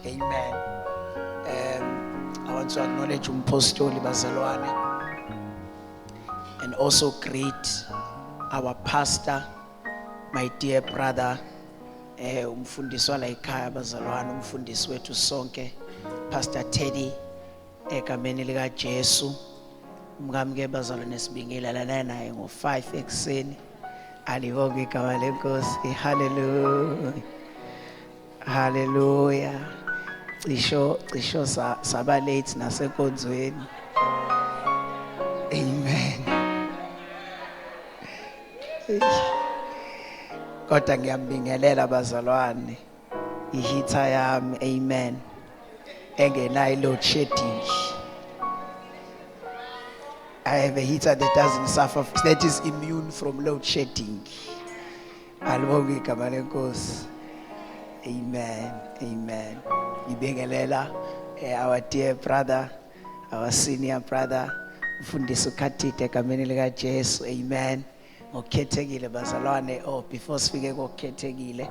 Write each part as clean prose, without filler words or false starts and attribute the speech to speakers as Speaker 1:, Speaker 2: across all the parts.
Speaker 1: Amen. I want to acknowledge umpostoli bazalwane and also greet our pastor, my dear brother, umfundisi wala ekhaya bazalwane, umfundisi wethu sonke, Pastor Teddy, egameni lika Jesu. Umngamke bazalwane sibingelela naye ngo5 ekseni. Alibonge igama lenkosi. Hallelujah. Hallelujah. Cisho saba late nasenkonzweni. Amen. Kodwa ngiyambingelela bazalwane. Ihitha yami, amen. Engenayo load shedding. I have a heater that doesn't suffer, that is immune from load shedding. Alibonge igama lenkosi. Amen. Amen. Ibingelela our dear brother, our senior brother, Mfundisi uKhathide egameni lika Jesu. Amen. Ngokhethekile bazalwane. Before sifike ngokhethekile,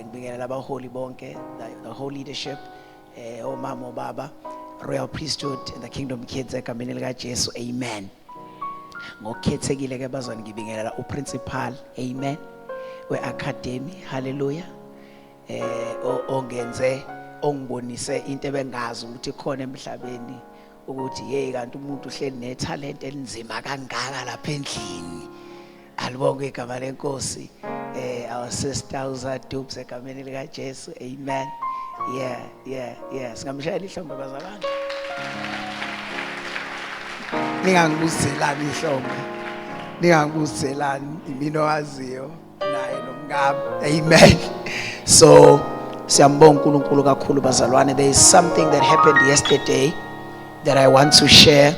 Speaker 1: ngibingelela abaholi bonke, the whole leadership, omama obaba, royal priesthood and the kingdom kids egameni lika Jesu. Amen. Ngokhethekile ke bazalwane ngibingelela uprincipal. Amen. We academy. Hallelujah. Ongenze ongibonise into ebengazi ukuthi khona emhlabeni ukuthi hey kanti umuntu uhleli netalent elinzima kangaka lapha endlini. Alibonge igama lenkosi. Our sister uZadubs egameni lika Jesu. Amen. Yeah. Singamshayela ihlombe bazalwane. Ningangibuzelani ihlombe. Ningangibuzelani imino waziyo naye nomngaba. Amen. So siyambonga uNkulunkulu kakhulu bazalwane. There is something that happened yesterday that I want to share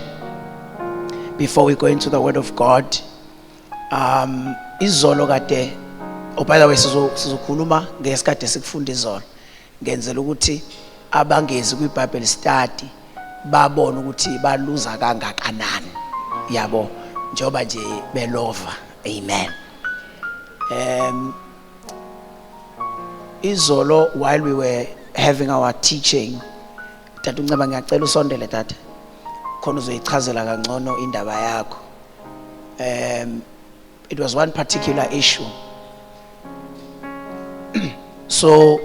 Speaker 1: before we go into the word of God. Izolo kade, by the way sizokhuluma ngesikade sikufunda izolo. Ngenzela ukuthi abangezi kwiBible study babone ukuthi baluza kangakanani. Yabo, njoba nje belova. Amen. Izolo, while we were having our teaching, Tata uNceba ngiyacela usondele tata. Khona uzoyichazela kangcono indaba yakho. It was one particular issue. So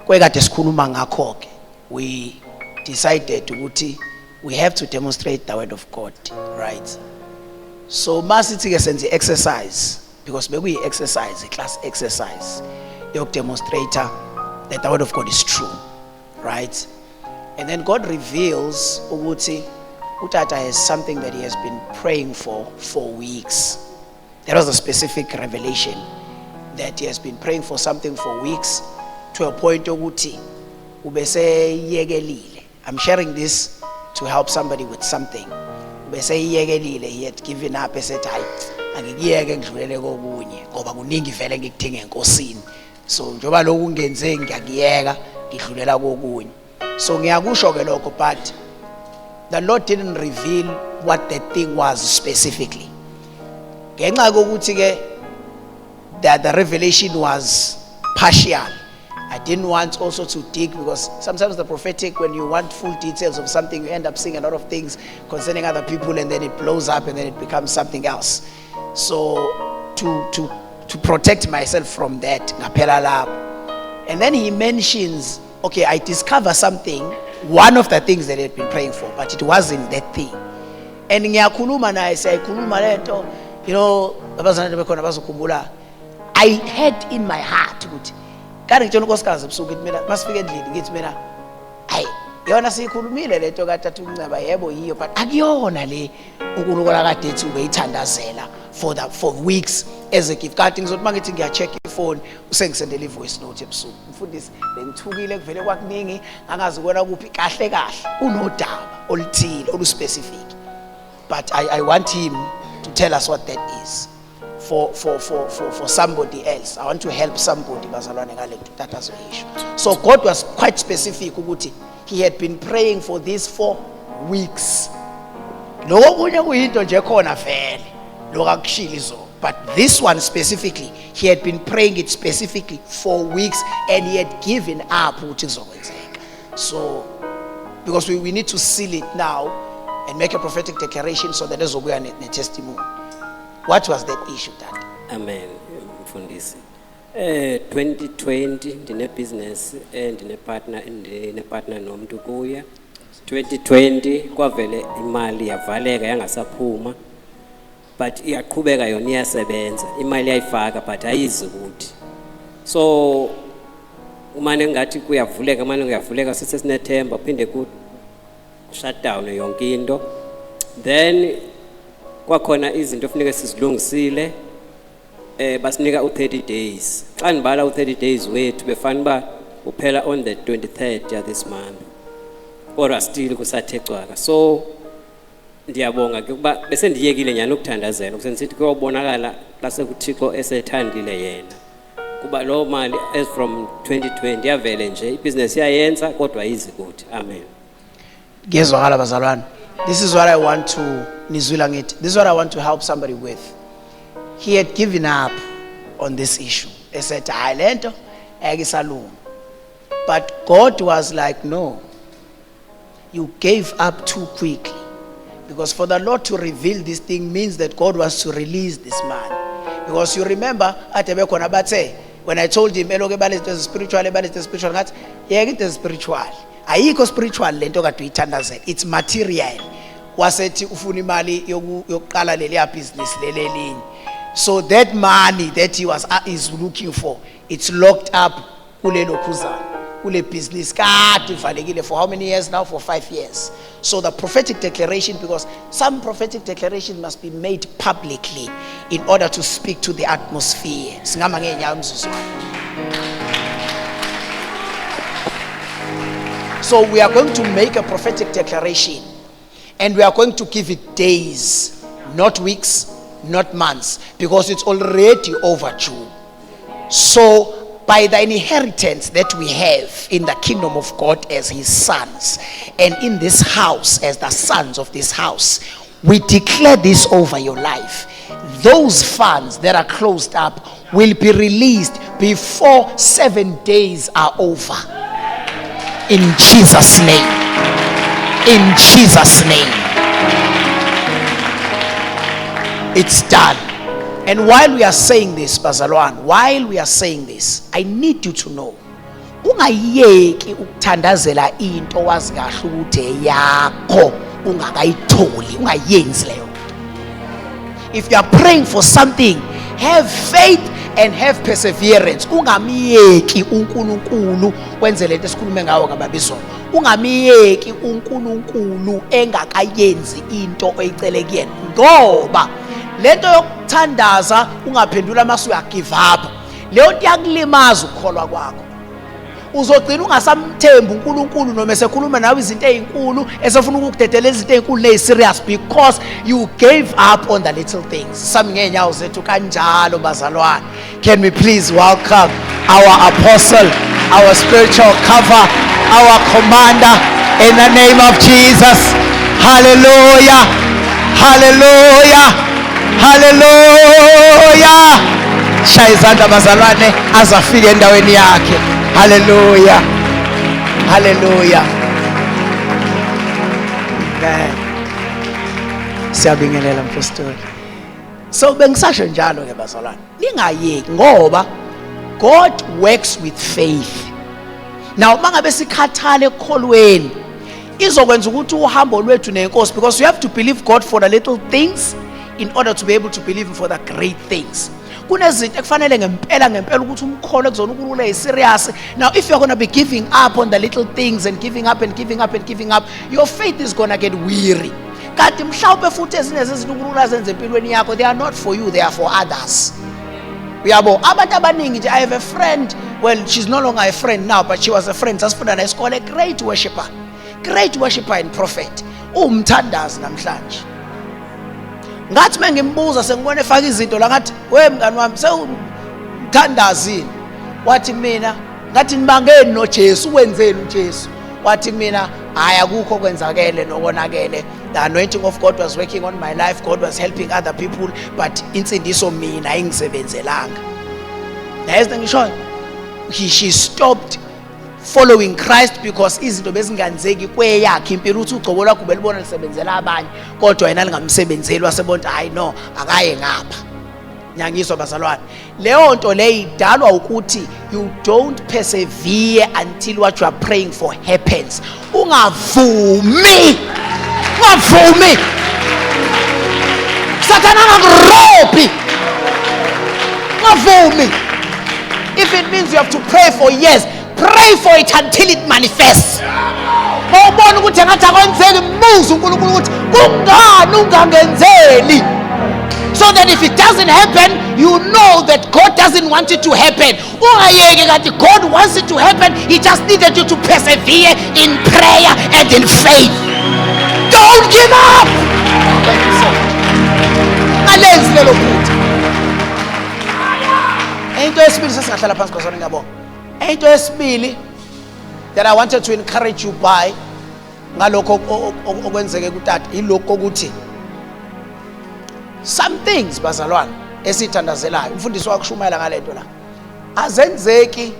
Speaker 1: kwekade sikhuluma ngakho ke, we decided ukuthi we have to demonstrate the word of God, right? So masithi ke senze exercise, because maybe exercise, a class exercise. Your demonstrator that the word of God is true, right? And then God reveals ukuthi utata has something that he has been praying for weeks. There was a specific revelation that he has been praying for something for weeks, to a point ukuthi ubese yekelile. I'm sharing this to help somebody with something. Ubese yekelile, he had given up, he said hayi angikiyeke ngidlulele kokunye ngoba kuningi vele ngikudinga enkosini. So njoba lokhu ngenze ngiyakiyeka ngidlulela kokunye. So ngiyakusho ke lokho, but the Lord didn't reveal what that thing was specifically. Ngenxa kokuthi ke that the revelation was partial, I didn't want also to dig, because sometimes the prophetic, when you want full details of something, you end up seeing a lot of things concerning other people, and then it blows up and then it becomes something else. So to protect myself from that, ngaphela lapho. And then he mentions, okay, I discover something, one of the things that he had been praying for, but it wasn't that thing. And ngiyakhuluma naye, siyakhuluma lento, you know, abazalwane bekhona bazokhumbula. I had in my heart ukuthi kanti ngitshela unkosikazi ebusuku ukuthi mina masifike endlini ngithi mina hayi yona sikhulumile lento kaTata uNceba, yebo yiyo, but akuyona le uNkulunkulu akade ethi ubeyithandazela for weeks as a gift. Kanti ngizothi mangithi ngiyacheck ifone usengisendela ivoice note ebusuku, mfundisi bengithukile kuvele kwakuningi angazi kwena kuphi kahle unodaba oluthile oluspecific, but I want him to tell us what that is for somebody else. I want to help somebody bazalwane ngale tatazo issue. So God was quite specific ukuthi he had been praying for this for weeks. Lokho kunye kuyinto nje khona vele But this one specifically, he had been praying it specifically for weeks, and he had given up. So, because we need to seal it now and make a prophetic declaration so that there's a testimony. What was that issue, Dad?
Speaker 2: Amen. Mfundisi. 2020 ndine business ndine partner nomuntu kuya. 2020 kwavele imali yavaleka yangasaphuma, but iyaqhubeka yona iyasebenza, imali yayifaka but ayizi ukuthi. So umane ngathi kuyavuleka, manje kuyavuleka sise sinethemba phinde ku shutdown yonke into. Then kwakhona izinto kufanele sizilungisile, basinika u30 days. Xa nibala u30 days wethu befana uphela on the 23rd ya this month, kodwa still kusathe cwaka. So ndiyabonga ke kuba bese ndiyekile nyana ukuthandazela kusenisithi kuyobonakala lase kuThixo esethandile yena, kuba lo mali as from 2020 yavele nje ibusiness yayenza kodwa yizi kuthi. Amen.
Speaker 1: Ngezwakala bazalwane. This is what I want to nizwila ngithi. This is what I want to help somebody with. He had given up on this issue. He said, "Hayi lento ayisalunga." But God was like, "No. You gave up too quickly." Because for the Lord to reveal this thing means that God was to release this man. Because you remember, when I told him, it is spiritual, it is spiritual. Ayikho spiritual lento kade uyithandazela. It's material. Wasethi ufuna imali yokuqala leliya business lelelinye. So that money that he is looking for, it's locked up kulelo khuzana, kule business kade ivalekile for how many years now? For 5 years. So the prophetic declaration, because some prophetic declaration must be made publicly in order to speak to the atmosphere. Singama ngeenyawo mzuzwana. So we are going to make a prophetic declaration, and we are going to give it days, not weeks, not months, because it's already overdue. So by the inheritance that we have in the kingdom of God as his sons, and in this house as the sons of this house, we declare this over your life. Those funds that are closed up will be released before 7 days are over. In Jesus' name. In Jesus' name. It's done. And while we are saying this, Bazalwan, while we are saying this, I need you to know, ungayeki ukuthandazela into wazi kahle ukuthi yakho ungakayitholi, ungayenzi leyo. If you are praying for something, have faith and have perseverance. Ungamiyeki uNkulunkulu wenze lento esikhulume ngawo ngababizo. Ungamiyeki uNkulunkulu engakayenzi into oyicele kuyena. Ngoba lento yokuthandaza ungaphendula mase uya give up, leyo nto yakulimaza ukukholwa kwakho. Uzogcina ungasamthembi uNkulunkulu noma esekhuluma nawe izinto ezinkulu esefuna ukukudedela izinto ezinkulu neziserious, because you gave up on the little things. Sami ngeenyawo zethu kanjalo bazalwane. Can we please welcome our apostle, our spiritual cover, our commander, in the name of Jesus. Hallelujah. Hallelujah. Hallelujah. Shayizanda bazalwane azafike endaweni yakhe. Hallelujah. Hallelujah. Amen. Siyabingelela mfostori. So bengisasho njalo ke bazalwane, ningayeki ngoba God works with faith. Now mangabe sikhathale ekholweni izokwenza ukuthi uhambo lwethu nenkosi, because you have to believe God for the little things in order to be able to believe him for the great things. Kunezinto ekufanele ngempela ukuthi umkholo ekuzona uNkulunkulu is-serious. Now if you're going to be giving up on the little things and giving up and giving up and giving up, your faith is going to get weary. Kanti mhlawumbe futhi ezinye zezinto uNkulunkulu azenze empilweni yakho, they are not for you, they are for others. Uyabo abantu abaningi nje, I have a friend, well she's no longer a friend now, but she was a friend sasifunda nayo isikole, a great worshipper and prophet, umthandazi namhlanje. Ngathi mengimbuza sengibona efaka izinto la ngathi we mngani wami sewumthandazini, wathi mina ngathi nibangeni noJesu, wenzeni uJesu? Wathi mina hayi akukho kwenzakele nokonakele, the anointing of God was working on my life, God was helping other people, but insindiso mina ayingisebenzelanga. Nayezinto ngishoyo, she stopped following Christ because izinto bezinganzeki kweyakhe impilo, uthi ugcobo lwakho belibona lisebenzela abanye kodwa yena lingamsebenzeli, wasebona hayi no akaye ngapha. Nyangiswa bazalwane, leyo nto le idalwa ukuthi you don't persevere until what you are praying for happens. Ungavumi Satan akakurobhi, ungavumi. If it means you have to pray for years, pray for it until it manifests. Mawubona ukuthi engathi akwenzeki, mbuza uNkulunkulu ukuthi kungani ungangenzeli, so that if it doesn't happen, you know that God doesn't want it to happen. Ungayeki kanti God wants it to happen, He just needed you to persevere in prayer and in faith. Don't give up. Alenzi lelo phutha. Into yesibili sesingahlala phansi kwasona ngiyabonga. Into yesibili that I wanted to encourage you by ngalokho okwenzeke kutata ilokho ukuthi some things bazalwane esithandazelayo, umfundisi wakushumayela ngalento la, azenzeki,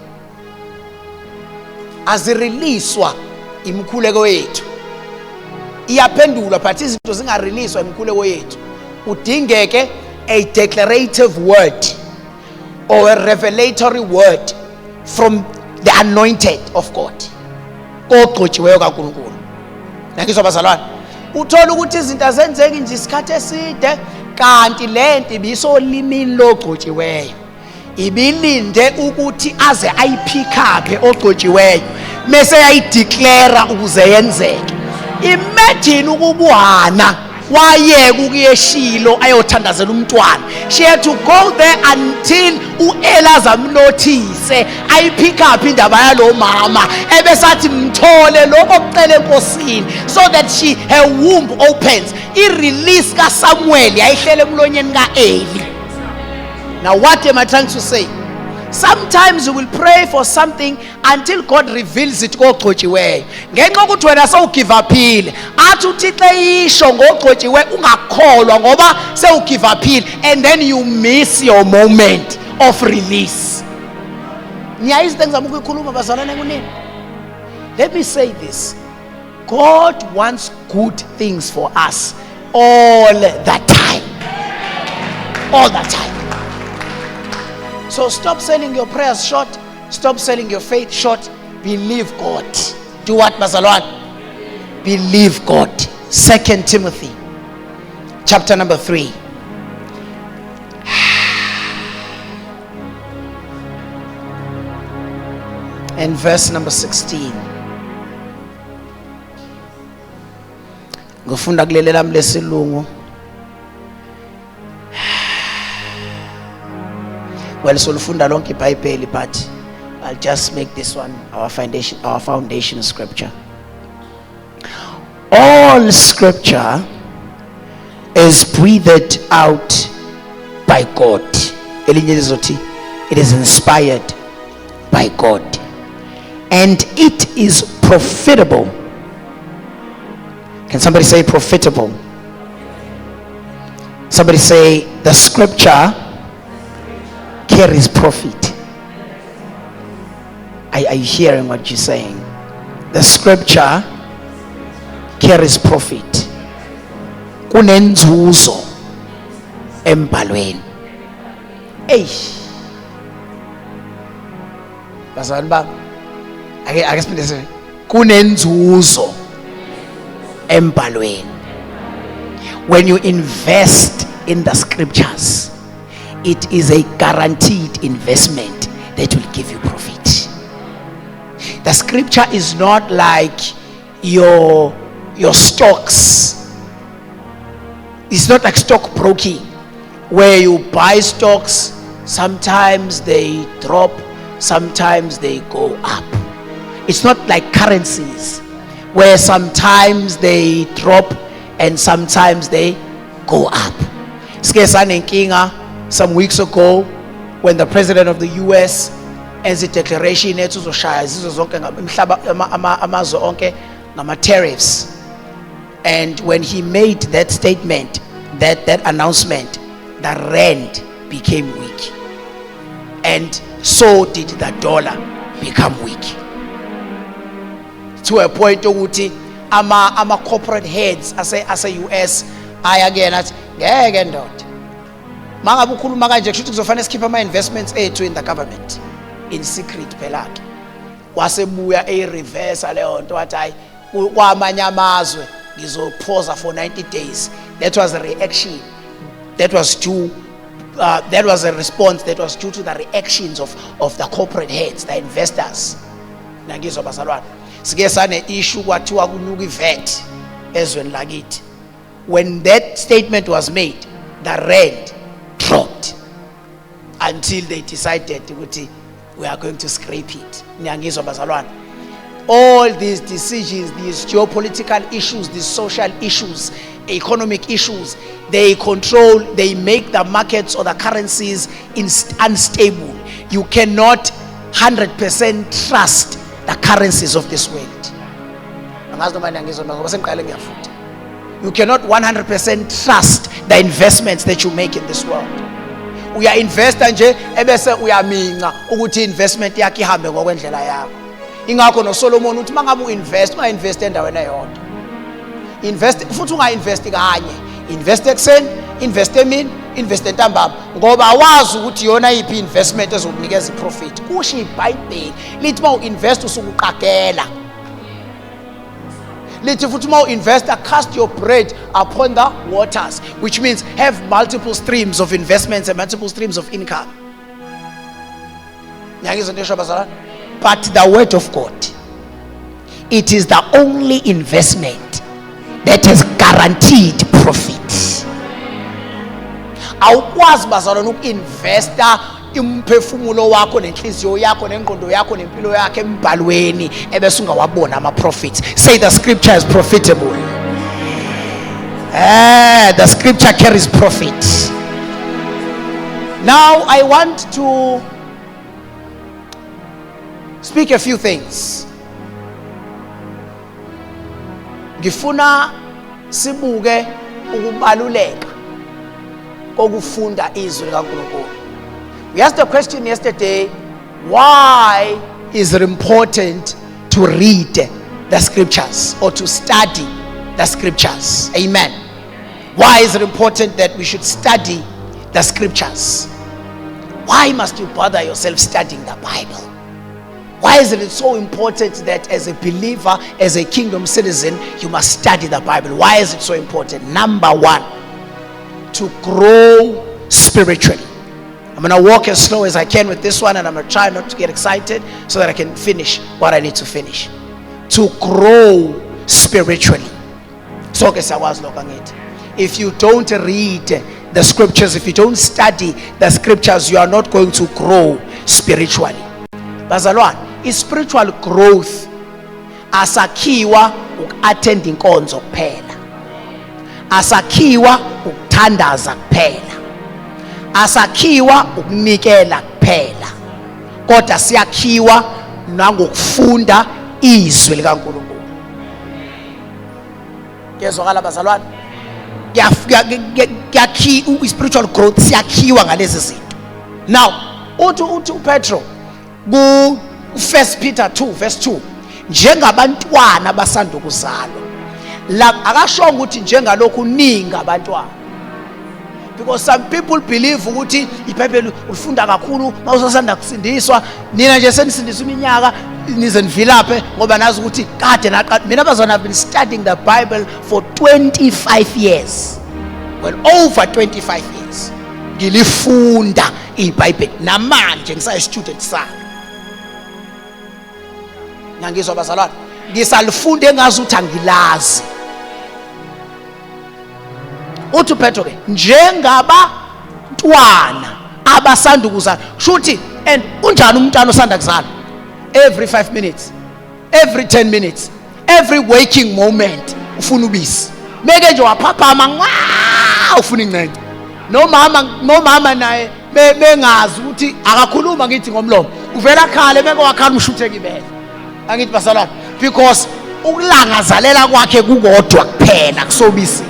Speaker 1: aziriliswa imikhuleko yethu, iyaphendulwa but izinto zingariliswa imikhuleko yethu. Udingeke a declarative word or a revelatory word from the anointed of God, ogcotshiweyo kaNkulunkulu. Nakizwa bazalwane, uthola ukuthi izinto azenzeki nje isikhathi eside, kanti lento ibisolimini logcotshiweyo, ibilinde ukuthi aze ayiphikaphe ogcotshiweyo mase ayideclare ukuze yenzeke. Imagine ukubuhana wayeka ukuyeshilo ayothandazela umntwana, she had to go there until uElaza amnothise ayiphikaphe indaba yalo mama ebesathi mthole lokho kucela enkosini, so that her womb opens. I-release kaSamuel yayihlele emlonyeni kaEli. Now what am I trying to say? Sometimes you will pray for something until God reveals it kogcotshiweyo. Ngenxa ukuthi wena sewugive upile, athi uThixo eyisho ngogcotshiweyo ungakholwa ngoba sewugive upile, and then you miss your moment of release. Ngiyayizi ngizama ukuyikhuluma bazalwane kunini. Let me say this. God wants good things for us all the time. All the time. So stop selling your prayers short. Stop selling your faith short. Believe God. Do what, bazalwane? Believe God. 2 Timothy chapter number 3. And verse number 16. Ngifunda kulele lami lesilungu. Well, solufunda lonke iBhayibheli, but I'll just make this one our foundation scripture. All scripture is breathed out by God. It is inspired by God, and it is profitable. Can somebody say profitable? Somebody say the scripture carries profit. Are you hearing what you're saying? The scripture carries profit. Kunenzuzo embhalweni. Bazalwane bami, ake siphendule. Kunenzuzo embhalweni. When you invest in the scriptures, it is a guaranteed investment that will give you profit. The scripture is not like your stocks. It's not like stockbroking, where you buy stocks, sometimes they drop, sometimes they go up. It's not like currencies, where sometimes they drop and sometimes they go up. Some weeks ago, when the president of the US as a declaration tariffs, And when he made that statement, that announcement, the rand became weak. And so did the dollar become weak. To a point ukuthi ama corporate heads ase US aya again athi ngeke ndoda. Mangabe ukhuluma kanje kusho ukuthi kuzofanele sikhiphe ama investments ethu in the government in secret phela ke. Wasebuya reverse leyo nto wathi hayi kwamanye amazwe ngizophosa for 90 days. That was a reaction. That was due that was a response that was due to the reactions of the corporate heads, the investors. Nangizwa bazalwane. Sike sane issue kwathiwa kunyuka iVAT ezweni lakithi. When that statement was made, the rand dropped until they decided ukuthi we are going to scrape it. Nangizwa bazalwane. All these decisions, these geopolitical issues, these social issues, economic issues, they control, they make the markets or the currencies unstable. You cannot 100% trust the currencies of this world. You cannot 100% trust the investments that you make in this world. We are investor nje ebese uyaminca ukuthi investment yakhe ihambe ngokwendlela yakho. Ingakho no Solomon uthi mangabe uinvest ungainvest endaweni eyodwa. Invest futhi ungainvest kanye. Invest ekseni, invest emini, invest entambama ngoba awazi ukuthi yona iphi investment ezokunikeza iprofit. Kusho iBhayibheli lithi mawuinvest usukuqagela. Lithi futhi mawuinvest cast your bread upon the waters, which means have multiple streams of investments and multiple streams of income. Nyangizwa nto bazalwane. But the word of God, it is the only investment that has guaranteed profit. Awukwazi bazalwane ukuinvesta imphefumulo wakho nenhliziyo yakho nengqondo yakho nempilo yakho embhalweni ebese ungawabona ama profits. Say the scripture is profitable. The scripture carries profit. Now I want to speak a few things. Ngifuna sibuke ukubaluleka kokufunda izwi likaNkulunkulu. We asked a question yesterday, why is it important to read the scriptures or to study the scriptures? Amen. Why is it important that we should study the scriptures? Why must you bother yourself studying the Bible? Why is it so important that as a believer, as a kingdom citizen, you must study the Bible? Why is it so important? Number one, to grow spiritually. I'm going to walk as slow as I can with this one, and I'm going to try not to get excited so that I can finish what I need to finish. To grow spiritually. So, if you don't read the scriptures, if you don't study the scriptures, you are not going to grow spiritually. Bazalwane, spiritual growth asakhiwa ukattend inkonzo kuphela, asakhiwa ukuthandaza kuphela, asakhiwa ukunikela kuphela, kodwa siyakhiwa nangokufunda izwi likaNkulunkulu. Kezwakala bazalwane, spiritual growth siyakhiwa ngalezi zinto. Now uthi uPetro ku 1 Peter 2 verse 2, njengabantwana abasanda kuzalwa. La akashonga ukuthi njengalokhu ningi abantwana, because some people believe ukuthi iBhayibheli ufunda kakhulu mawusasanda kusindiswa, nina nje senisindiswa iminyaka nize nivilaphe ngoba nazi ukuthi kade naqala. Mina bazona have been studying the Bible for 25 years. Well, over 25 years ngilifunda iBhayibheli namanje ngisayi student sami. Ngizwa bazalwane, ngisalifunda engazuthi angilazi. Uthi Petro ke njengabantwana abasanda kuzalwa. Shuthi and unjani umntwana osanda kuzalwa? Every 5 minutes, every 10 minutes, every waking moment ufuna ubisi. Meke nje waphaphama ufuna incence. Nomama naye bengazi ukuthi akakhuluma ngithi ngomlomo. Uvela khale meke wakhala umshuthe kibele. Angithi bazalwane, because ukulangazalela kwakhe kukodwa kuphela kusobisi.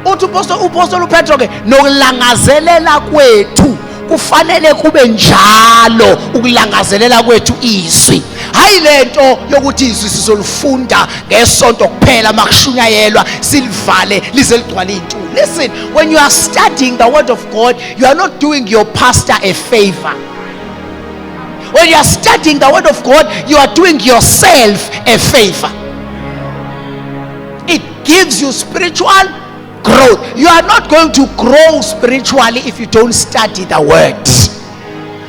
Speaker 1: Uthi uPostoli uPetro ke nokulangazelela kwethu kufanele kube njalo, ukulangazelela kwethu izwi. Hayi lento yokuthi izwi sizolifunda ngesonto kuphela makushunyayelwa silivale lize ligcwale intuli. Listen, when you are studying the word of God, you are not doing your pastor a favor. When you are studying the word of God, you are doing yourself a favor. It gives you spiritual growth. You are not going to grow spiritually if you don't study the word.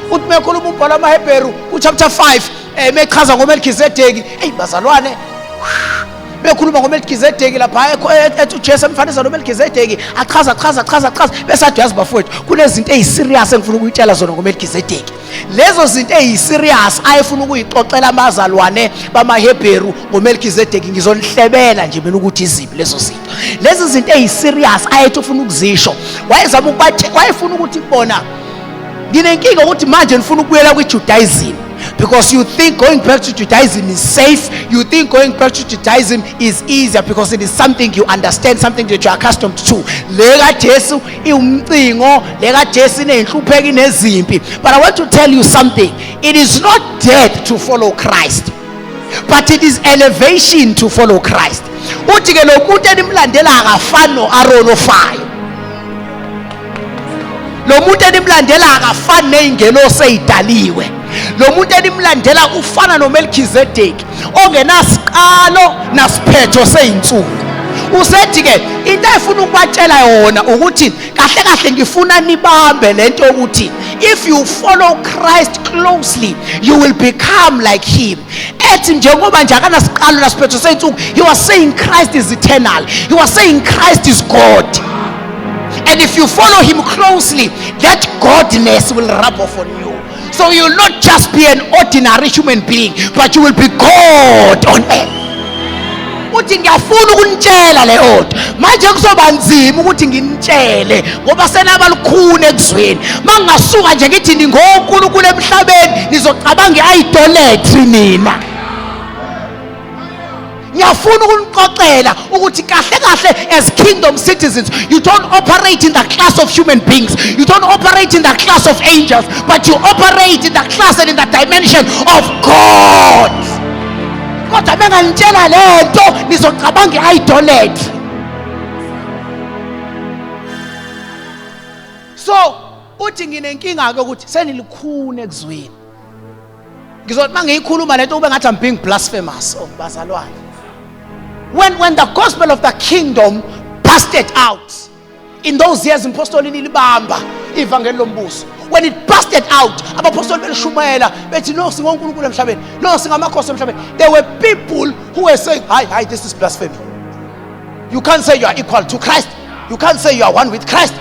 Speaker 1: Utmekhuluma umbhalo amaHebheru chapter 5 mechaza ngoMelkizedeki. Hey bazalwane, bekhuluma ngoMelkizedeki lapha ethi uJesu emfanisa noMelkizedeki achaza bese athi yazi bafowethu kunezinto eziserious engifuna ukuyitshela zona ngoMelkizedeki. Lezo zinto eziserious ayefuna ukuyixoxela abazalwane bamaHebheru ngoMelkizedeki ngizonihlebela nje mina ukuthi iziphi lezo zinto. Lezi zinto eziserious ayethi ufuna ukuzisho. Wayezama ukubathi wayefuna ukuthi bona nginenkinga ukuthi manje ngifuna ukubuyela kwiJudaism. Because you think going back to Judaism is safe, you think going back to Judaism is easier because it is something you understand, something that you are accustomed to. Lega Jesu iumcingo, lega Jesu inenhlupheki nezimpi. But I want to tell you something. It is not death to follow Christ, but it is elevation to follow Christ. Uthi ke lomuntu enimlandela akafani noAaron ofayo. Lo muntu enimlandela akafani nezingelosi ezidaliwe. Lo muntu enimlandela ufana noMelkizedeki ongenasiqalo nasiphetho seyinsuku. Usethi ke into efuna ukubatshela yona ukuthi kahle kahle ngifuna nibambe lento ukuthi if you follow Christ closely you will become like him. Ethi njengoba nje akanasiqalo nasiphetho seyinsuku, he was saying Christ is eternal. He was saying Christ is God. And if you follow him closely, that godness will rub off on you. So you will not just be an ordinary human being, but you will be God on earth. Uthi ngiyafuna ukunitshela le odwa manje kuzoba nzima ukuthi nginitshele ngoba senabalukhuni ekuzweni. Mangasuka nje ngithi ningonkulunkulu emhlabeni nizocabanga idolatry nina. Ngiyafuna ukunixoxela ukuthi kahle kahle as kingdom citizens you don't operate in the class of human beings, you don't operate in the class of angels, but you operate in the class and in the dimension of God. Kodwa benganitshela lento nizocabanga idolatry. So uthi nginenkinga ke ukuthi senilikhuni ekuzweni. Ngizothi mangiyikhuluma lento ube ngathi I'm being blasphemous. Oh bazalwane. When the gospel of the kingdom busted out in those years, impostolini libamba ivangeli lombuso. When it busted out, abapostoli belishumayela bethi no singonkulunkulu emhlabeni, no singamakhosi emhlabeni. There were people who were saying, hi, this is blasphemy. You can't say you are equal to Christ. You can't say you are one with Christ.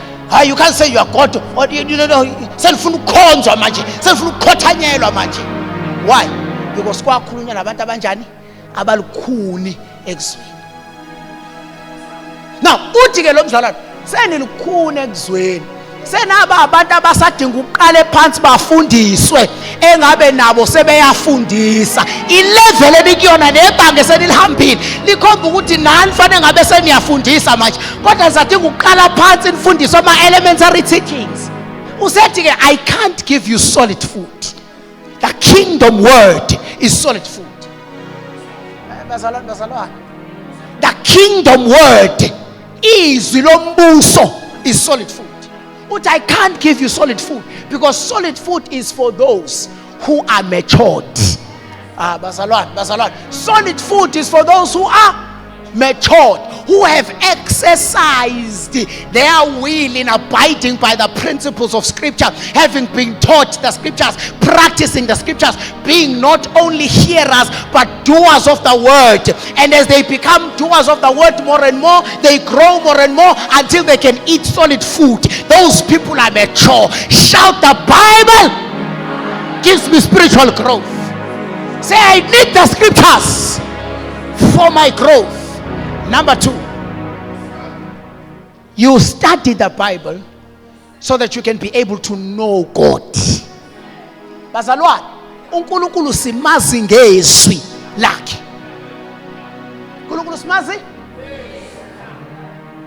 Speaker 1: You can't say you are God. Or you know, selifuna ukukhonzwa manje, selifuna ukukhothanyelwa manje. Why? Because kwakhulunywa nabantu abanjani abalukhuni ekuzweni. Now uthi ke lo mdlalwane senilukhuni ekuzweni. Senaba abantu abasadinga ukuqala phansi bafundiswe engabe nabo sebeyafundisa. Ilevel enikuyona nebhange senilihambile likhomba ukuthi nani fanele ngabe seniyafundisa manje. Kodwa zadinga ukuqala phansi nifundiswe ama elementary teachings. Usethi ke I can't give you solid food. The kingdom word is solid food. The kingdom word is lombuso is solid food. But I can't give you solid food because solid food is for those who are matured. Solid food is for those who are matured, who have exercised their will in abiding by the principles of scripture, having been taught the scriptures, practicing the scriptures, being not only hearers but doers of the word. And as they become doers of the word more and more, they grow more and more until they can eat solid food. Those people are mature. Shout, the Bible gives me spiritual growth. Say, I need the scriptures for my growth. Number 2, you study the Bible so that you can be able to know God. Bazalwane, uNkulunkulu simazi ngezwi lakhe. simazi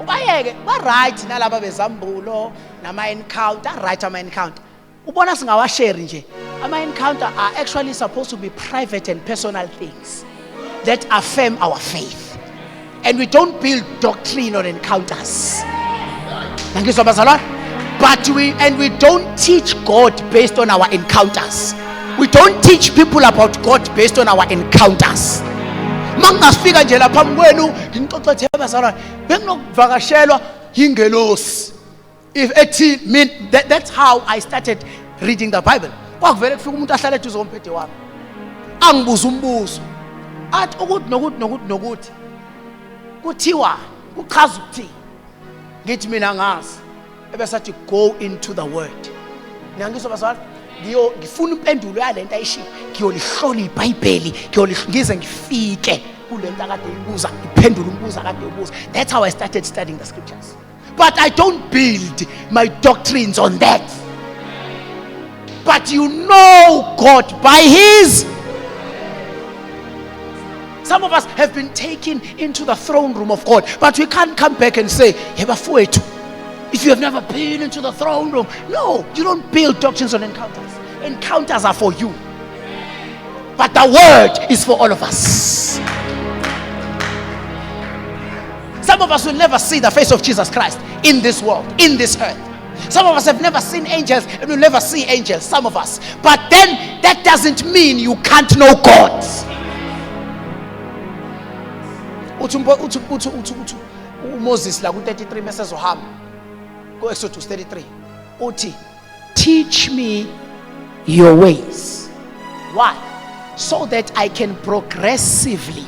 Speaker 1: ubayeke ba right nalaba bezambulo nama encounter right ama encounter ubona singawashare nje ama encounter are actually supposed to be private and personal things that affirm our faith, and we don't build doctrine on encounters. But we don't teach God based on our encounters. We don't teach people about God based on our encounters. Mangafika nje lapha kwenu ngixoxethe bazalwane benginokuvakashelwa ingelosi. If ethi mean that's how I started reading the Bible. Kwakuvele kufika umuntu ahlala eduze komphethe wami. Angibuza umbuzo. Athi ukuthi kuthiwa kuchaza ukuthi ngithi mina ngazi ebesathi go into the word. Ngiyangisho bazalwane ngifuna impendulo yalento ayishiya ngiyolihlola iBhayibheli ngize ngifike kulento akade ibuza iphendula umbuzo akade ubuza. That's how I started studying the scriptures. But I don't build my doctrines on that. But you know God by his. Some of us have been taken into the throne room of God, but we can't come back and say, if you have never been into the throne room. No, you don't build doctrines on encounters. Encounters are for you. But the word is for all of us. Some of us will never see the face of Jesus Christ in this world, in this earth. Some of us have never seen angels and will never see angels, some of us. But then that doesn't mean you can't know God. Moses la 33 messages ohamba go Exodus 33 uthi teach me your ways. Why? So that I can progressively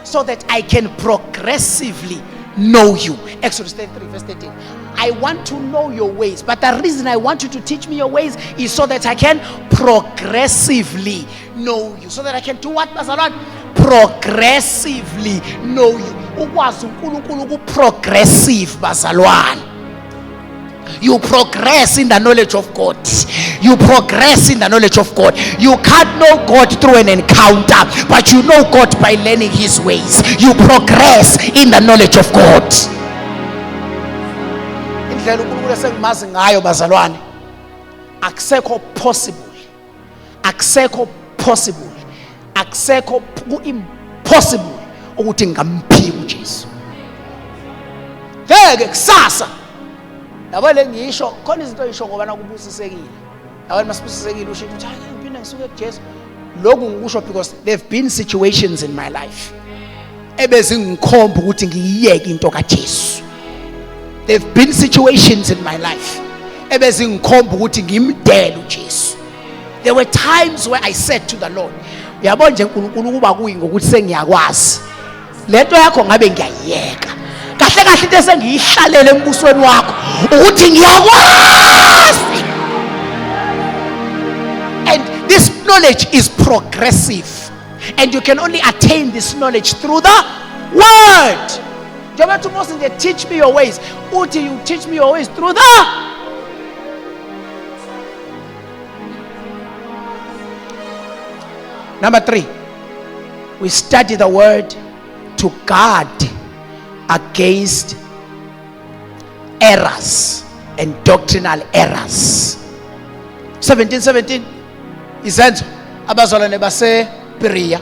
Speaker 1: so that I can progressively know you. Exodus 33 verse 13. I want to know your ways, but the reason I want you to teach me your ways is so that I can progressively know you. So that I can do what, bazalwane? Progressively know you. Ukwazi uNkulunkulu ku-progressive, bazalwane. You progress in the knowledge of God. You progress in the knowledge of God. You can't know God through an encounter, but you know God by learning his ways. You progress in the knowledge of God. Indlela uNkulunkulu esengimazi ngayo, bazalwane, akusekho impossible ukuthi ngamphika uJesu. Ngeke kusasa yabo le ngisho khona izinto eyisho ngoba nakubusisekile. Yabo masibusisekile usho ukuthi hayi ngiphinda ngisuke kuJesu. Lokhu ngikusho because there've been situations in my life ebezingikhomba ukuthi ngiyiyeke into kaJesu. There've been situations in my life ebezingikhomba ukuthi ngimdele uJesu. There were times where I said to the Lord, uyabona nje uNkulunkulu kuba kuyi ngokuthi sengiyakwazi lento yakho ngabe ngiyayeka kahle kahle into esengiyihlalele embusweni wakho ukuthi ngiyakwazi. And this knowledge is progressive, and you can only attain this knowledge through the word. Njengoba uthi Moses nje teach me your ways, uthi you teach me your ways through the. Number 3, we study the word to guard against errors and doctrinal errors. 17 izenzo abazalwane base Berea.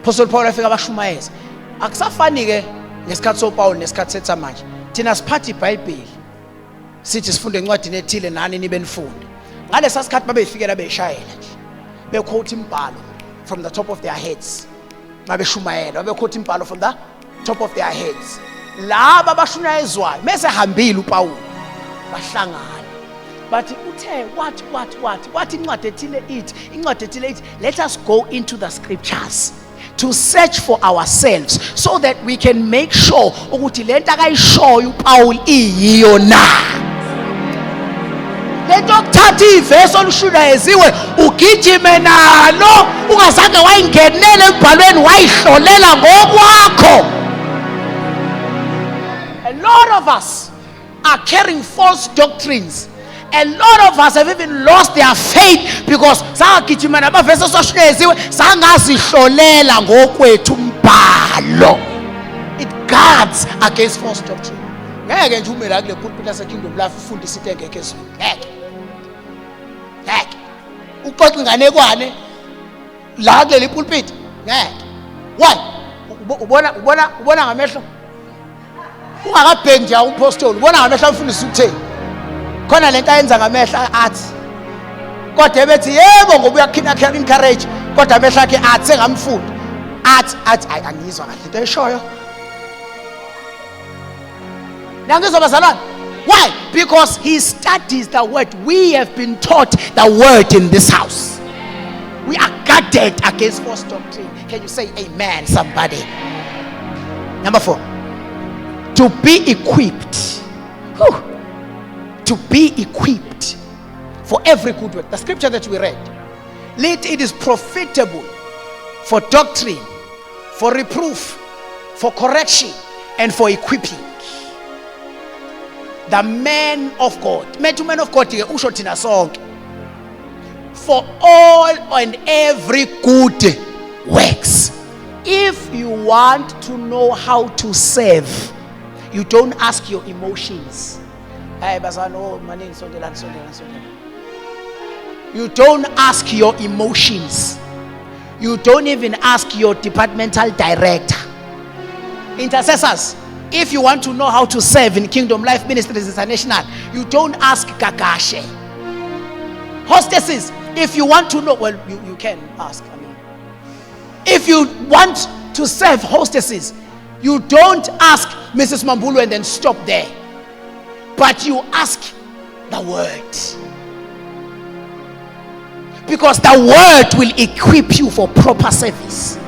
Speaker 1: Apostle Paul afika abashumayeza. Akusafani ke ngesikhathi soPaul nesikhathi sethu manje. Thina siphatha iBhayibheli sithi sifunde incwadi ethile nani nibe nifunde. Ngalesa sikhathi babeyifikela beshayela nje. Bequote imbhalo from the top of their heads. Babeshumayela babequote imbhalo from the top of their heads. Laba bashunyayezwayo mase hambile uPaul bahlangana. But uthe what incwadi ethile ithi let us go into the scriptures to search for ourselves so that we can make sure ukuthi lento akayishoyo uPaul iyiyo na. Lento kuthatha ivesi olushunayeziwe ugijime nalo ungazange wayingenele embhalweni wayihlolela ngokwakho. A lot of us are carrying false doctrines. A lot of us have even lost their faith because sangagijima nabavesi oshunayeziwe sangazihlolela ngokwethu umbhalo. It guards against false doctrine. Ngeke nje ume la kule pulpit lase Kingdom Life ufundisa into engekho ezweni. Ngeke uxoxa inganekwane la kule pulpit. Ngeke. Why? Ubona ngamehlo? Ungakabheki nje umpostoli, ubona ngamehlo umfundisi utheni? Khona lento ayenza ngamehlo athi kodwa ebethi yebo ngoba uyakhina encourage kodwa amehlo akhe athi sengamfunda athi angizwa kahle into eshoyo. Nangizwa bazalwane. Why? Because he studies the word. We have been taught the word in this house. We are guarded against false doctrine. Can you say amen, somebody? Number 4, to be equipped. To be equipped for every good work. The scripture that we read, it is profitable for doctrine, for reproof, for correction, and for equipping the man of God. Man of God, for all and every good works. If you want to know how to serve, you don't ask your emotions. You don't ask your emotions. You don't even ask your departmental director. Intercessors, if you want to know how to serve in Kingdom Life Ministries International, you don't ask Kakashe. Hostesses, if you want to know, well, you can ask. If you want to serve hostesses, you don't ask Mrs. Mambulu and then stop there. But you ask the word. Because the word will equip you for proper service.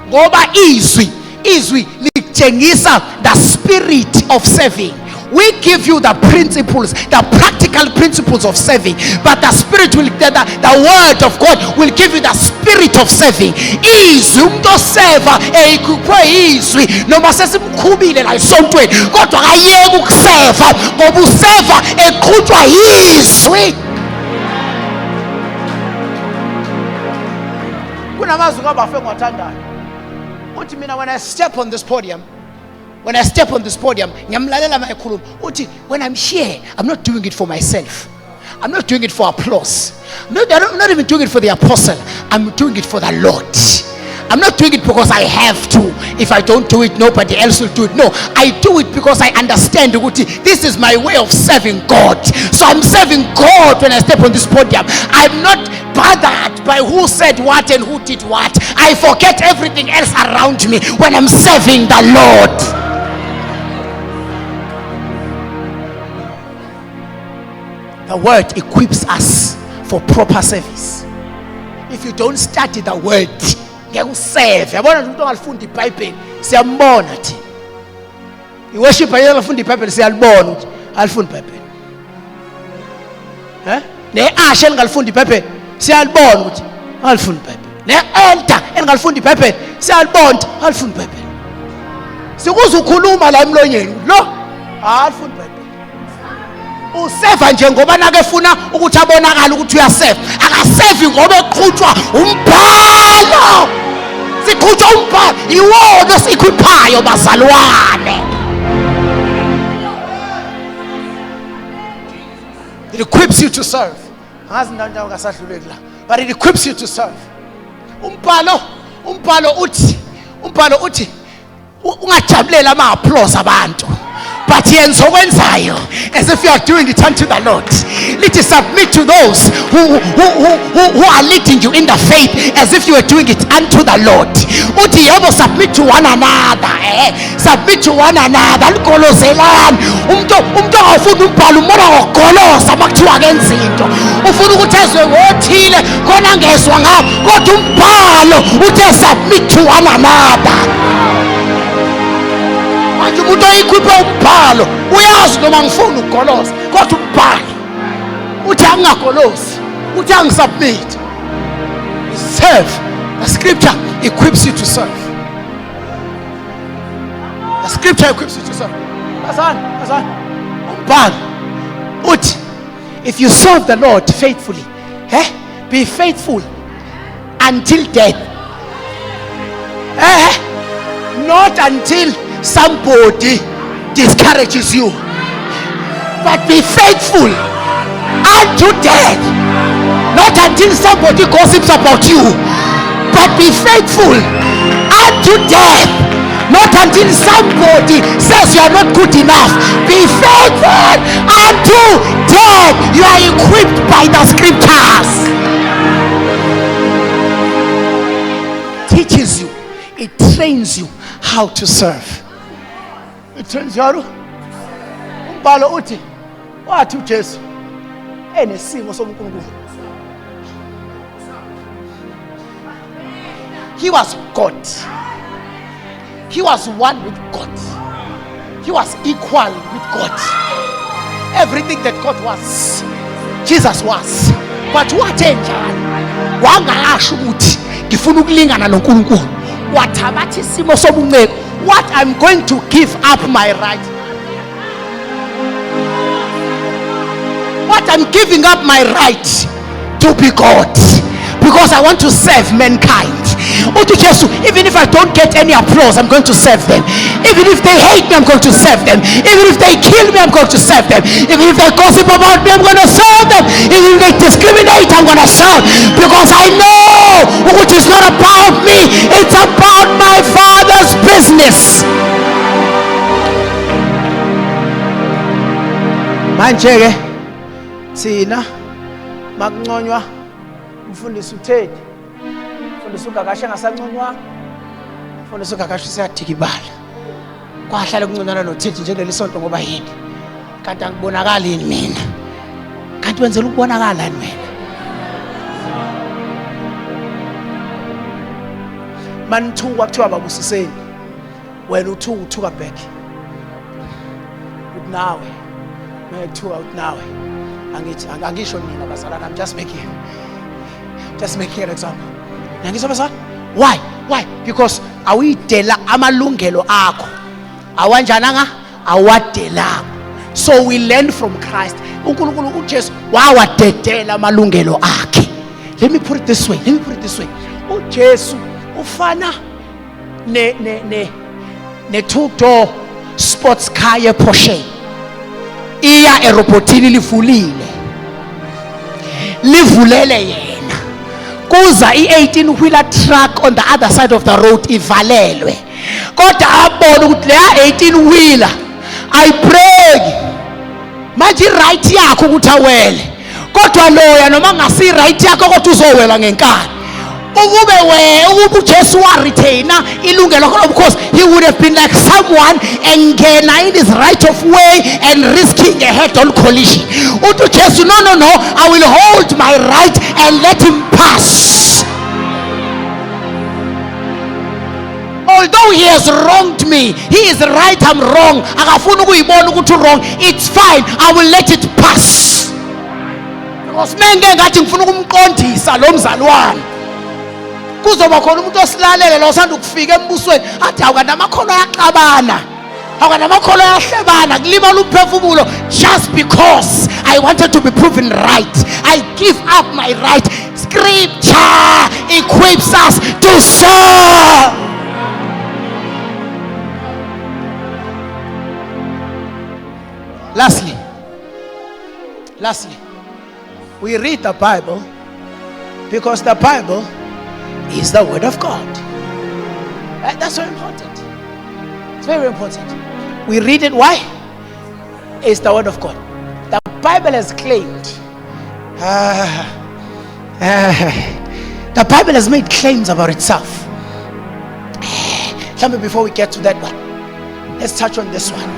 Speaker 1: Ngoba izwi litshengisa the spirit of serving. We give you the principles, the practical principles of serving, but the spirit will, the word of God will give you the spirit of serving. Izwi umuntu oseva eyikhuphe izwi noma sesimkhubile la esontweni kodwa akayeke ukuseva ngoba useva eqhutshwa izwi. Kunamazwi kaBafe ngwathandayo uthi mina when I step on this podium, ngiyamlalela mayekhuluma uthi when I'm here, I'm not doing it for myself. I'm not doing it for applause. I'm not even doing it for the apostle. I'm doing it for the Lord. I'm not doing it because I have to. If I don't do it, nobody else will do it. No, I do it because I understand this is my way of serving God. So I'm serving God when I step on this podium. I'm not bothered by who said what and who did what. I forget everything else around me when I'm serving the Lord. The word equips us for proper service. If you don't study the word, you serve. Yabona umuntu ongalifunda iBhayibheli siyambona thi. Iworship ayelafunda iBhayibheli siyalibona ukuthi alifunda iBhayibheli. Ne-ashe engalifunda iBhayibheli siyalibona ukuthi alifunda iBhayibheli. Ne-elder engalifunda iBhayibheli siyalibona ukuthi alifunda iBhayibheli. Sikuze ukhuluma la emlonyeni lo alifunda iBhayibheli. Useva nje ngoba nakefuna ukuthi abonakala ukuthi uyaseva. Akasevi ngoba eqhutshwa umbhalo. Siqhutshwa umbhalo iwona sikhuphayo bazalwane. It equips you to serve. Angazi ndawo kasadluleki la. But it equips you to serve. Umbhalo uthi ungajabulela ama-applause abantu. But yenza okwenzayo as if you are doing it unto the Lord. Let us submit to those who are leading you in the faith as if you are doing it unto the Lord. Uthi yebo submit to one another. Submit to one another. Ligolozelani. Umuntu awufuna umbhalo umona ngokugoloza makuthiwa kenza into. Ufuna ukuthi ezwe ngothile khona ngezwe ngawo. Kodwa umbhalo uthi submit to one another. Manje umuntu oyikhuphe umbhalo uyazi noma ngifuna ukugoloza kodwa umbhalo uthi angagolozi uthi angisubmit. Serve. The scripture equips you to serve. The scripture equips you to serve. Bazan umbhalo uthi if you serve the Lord faithfully, be faithful until death. Not until somebody discourages you, but be faithful unto death. Not until somebody gossips about you, but be faithful unto death. Not until somebody says you are not good enough. Be faithful unto death. You are equipped by the scriptures. Teaches you, it trains you how to serve. It trains you how to. Umbhalo uthi wathi uJesu enesimo soNkulunkulu. He was God. He was one with God. He was equal with God. Everything that God was, Jesus was. But what njani? Wangasho ukuthi ngifuna ukulingana noNkulunkulu. Wathabatha isimo sobunceko. What I'm going to give up my right. What I'm giving up my right to be God. Because I want to serve mankind. Even if I don't get any applause, I'm going to serve them. Even if they hate me, I'm going to serve them. Even if they kill me, I'm going to serve them. Even if they gossip about me, I'm going to serve them. Even if they discriminate, I'm going to serve. Because I know it is not about me, it's about my Father's business. Manje sina makunconywa umfundisi uThedi, umfundisi uGagasha engasanconywa, umfundisi uGagasha siyadikibala. Kwahlala ukunconyana noThedi nje lelisonto ngoba yini? Kanti angibonakala yini mina? Kanti wenzela ukubonakala yini mina? Manithuka kuthiwa babusiseni. Wena uthuka back. Uthi nawe. Mekuthuka uthi nawe. Angisho nina bazalana, I'm just making an example. Nangizwa basa? Why? Because awuyidela amalungelo akho. Awanjananga awadela. So we learn from Christ. uNkulunkulu uJesu wawadedela amalungelo akhe. Let me put it this way. uJesu ufana ne two-door sports car ye Porsche. Iya aeroportini livulele yena. Kuza i-18-wheeler truck on the other side of the road ivalelwe. Kodwa abona ukuthi le 18-wheeler I pray manje right yakho ukuthi awele. Kodwa loya noma ngasi right yakho kodwa uzowela ngenkani. Ukube uJesu wa retainer ilungelo lakho, because he would have been like someone engena in his right of way and risking a head-on collision. uJesu no, I will hold my right and let him pass. Although he has wronged me, he is right, I'm wrong. Akafuna ukuyibona ukuthi wrong, it's fine, I will let it pass. Because menge ngathi ngifuna ukumqondisa lo mzali wami. Kuzoba khona umuntu osilalele lo sanda ukufika embusweni athi awukade amakhono ayaxabana, awukade amakhono ayahlebana, kulimala umphefumulo just because I wanted to be proven right. I give up my right. Scripture equips us to serve. Lastly, we read the Bible because the Bible is the word of God. That's very important. It's very important. We read it. Why? It's the word of God. The Bible has claimed. The Bible has made claims about itself. Tell me before we get to that one. Let's touch on this one.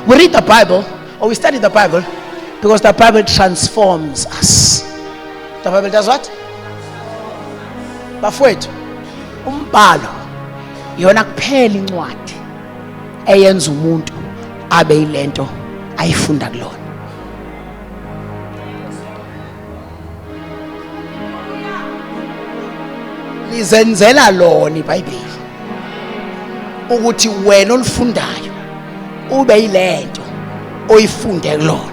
Speaker 1: We read the Bible, or we study the Bible, because the Bible transforms us. The Bible does what? Bafowethu, umbhalo yona kuphela incwadi eyenza umuntu abe yilento ayifunda kulona. Lizenzela lona iBhayibheli ukuthi wena olifundayo ube yilento oyifunde kulona.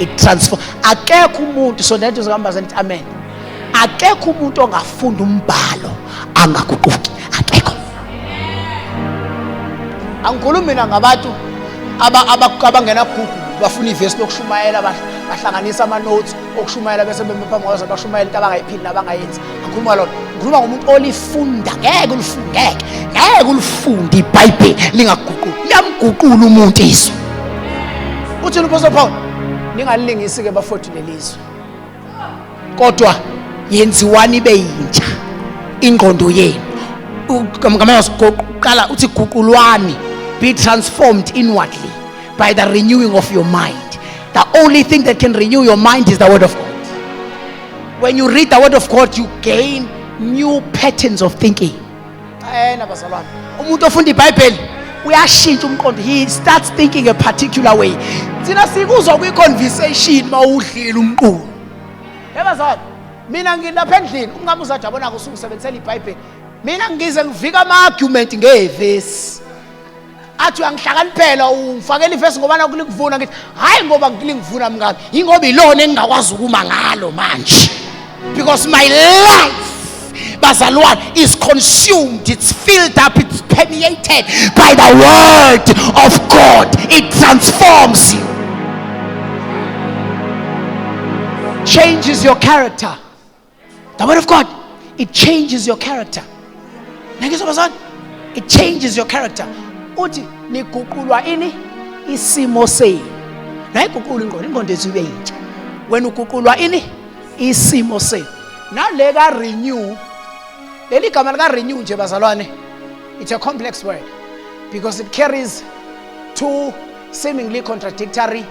Speaker 1: It transform. Akekho umuntu, so that is ngamba amen. akekho umuntu ongafunda umbhalo angaguquki, akekho. Angikhulumi mina ngabantu abangena Google bafuna ivesi lokushumayela bahlanganisa ama notes okushumayela bese bemphambi kwazo bashumayela into abangayiphili nabangayenzi. Ngikhuluma lo, ngikhuluma ngomuntu olifunda, ngeke ulifunde iBhayibheli lingaguquki, liyamguqula umuntu izwi. Uthini uPaul Paul? Ningalingisi ke bafowethu lelizwe, kodwa yenziwani ibe yintsha ingqondo yenu. Ngamanye sokuqala uthi guqulwani, be transformed inwardly by the renewing of your mind. The only thing that can renew your mind is the word of God. When you read the word of God, you gain new patterns of thinking. Nabazalwane, umuntu ofunda iBhayibheli uyashintsha umqondo. He starts thinking a particular way. Thina sikuzwa kwi-conversation mawudlile umqulu. Yabazalwane, mina ngilapha endlini, ungami uzajabona usungisebenzisela iBhayibheli. Mina ngize ngivika ama-argument ngevesi. Athi uyangihlakaniphela ungifakela ivesi ngoba nakulikuvuna, ngithi hayi ngoba ngilingivuna mngani, ingoba ilona engingakwazi ukuma ngalo manje. Because my life, bazalwane, is consumed, it's filled up, it's permeated by the word of God. It transforms you, changes your character. The word of God, it changes your character. It changes your character. Uthi niguqulwa ini isimo senu. Na iguqula ingqondo ethu ibe yintsha. When uguqulwa ini isimo senu. Nale ka renew, leli gama lika renew nje bazalwane, it's a complex word because it carries two seemingly contradictory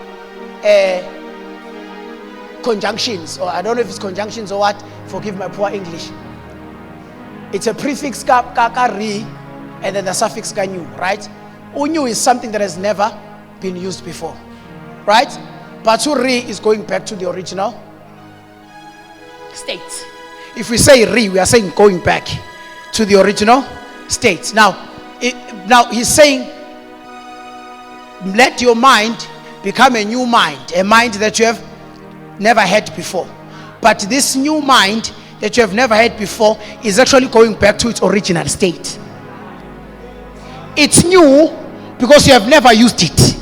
Speaker 1: conjunctions, or I don't know if it's conjunctions or what, forgive my poor English. It's a prefix ka re, and then the suffix ka new, right? New is something that has never been used before, right? But to re is going back to the original state. If we say re, we are saying going back to the original state. Now he's saying, let your mind become a new mind, a mind that you have never had before. But this new mind that you have never had before is actually going back to its original state. It's new because you have never used it.